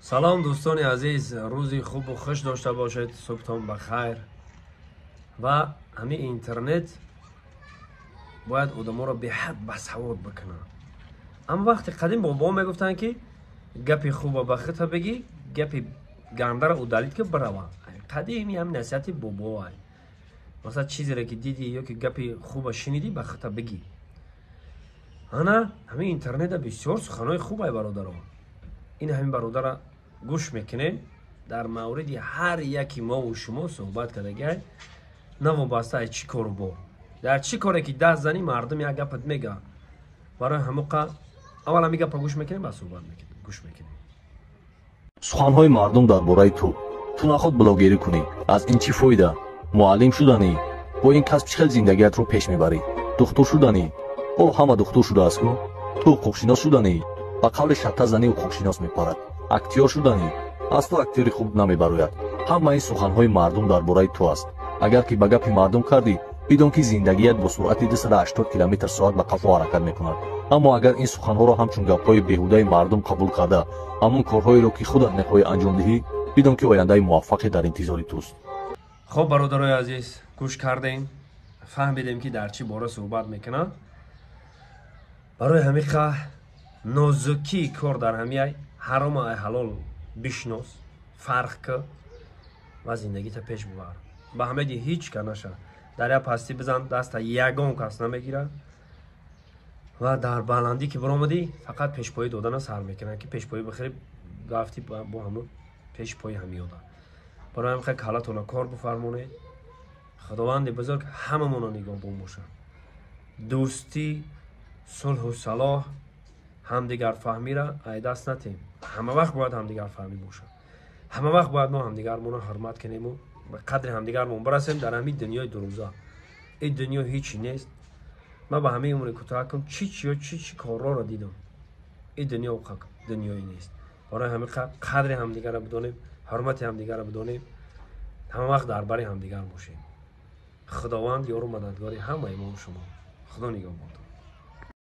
سلام دوستان عزیز، روزی خوب و خوش داشته باشید. صبحتان بخیر. و همین اینترنت باید آدما را به حد بسواد بکنه. اما وقتی قدیم بابا میگفتن که گپی خوب به خطا بگی، گپی گنده را ادالید که بروا. قدیمی هم نصیحت بابا های. مثلا چیزی را که دیدی یا که گپی خوب شنیدی به خطا بگی. انا همین اینترنت بسیار سخنهای خوب های برادران. این همین برادر گوش میکنیم در مورد هر یکی ما و شما صحبت کرده، نه وابسته از چی کارو با در چی کاری که دست زنی مردم یک گپت میگه برای هموقع اولا میگه پا گوش میکنیم و صحبت میکنیم گوش میکنیم. سخنهای مردم درباره تو نخود بلاگری کنی. از این چی فایده؟ معلم شدنی؟ با این کسب چه زندگیت رو پیش میبری؟ دکتر شدنی؟ او همه دکتر شده است. تو حقوقشناس شدنی؟ با قول شتا زنی حقوقشناس میپرد. اکتیور شدنی؟ از تو اکتیوری خوب نمیبروید. همه این سخنهای مردم درباره تو است. اگر که به گپ مردم کردی بدون که زندگیت با سرعت 280 کیلومتر ساعت به قفا حرکت میکند. اما اگر این سخنها را همچون گپهای بیهوده مردم قبول کرده همون کارهایی را که خودت میخواهی انجام دهی، بدون که آینده موفقی در انتظار توست. خب برادرای عزیز، گوش کردیم، فهمیدیم که در چی باره صحبت میکنه. برای همین نازکی کار در همین حرام و حلال بشناس، فرق که و زندگی تا پیش ببر. به همه دی هیچ که نشه. در یک پستی بزن دست یگان کس نمیگیره و در بلندی که برآمدی فقط پیشپایی دادن سر میکنن که پیشپایی بخیری گفتی با همون پیشپایی همیاده. برای همین کلتون کار بفرمونه. خداوند بزرگ هممون رو نگاه بموشه. دوستی، صلح و صلاح، همدیگر فهمی را ای دست نتیم. همه وقت باید همدیگر فهمی باشه. همه وقت باید ما همدیگرمون رو حرمت کنیم و به قدر همدیگرمون برسیم در همین دنیای دروزه. این دنیا هیچی نیست. من به همه عمر کوتاه کم چی کارا را دیدم. این دنیا دنیایی نیست. برای همین قدر همدیگر را بدونیم، حرمت همدیگر را بدونیم، همه وقت درباره همدیگر باشیم. خداوند یار و مددگار همه ما و شما. خدا نگهبان.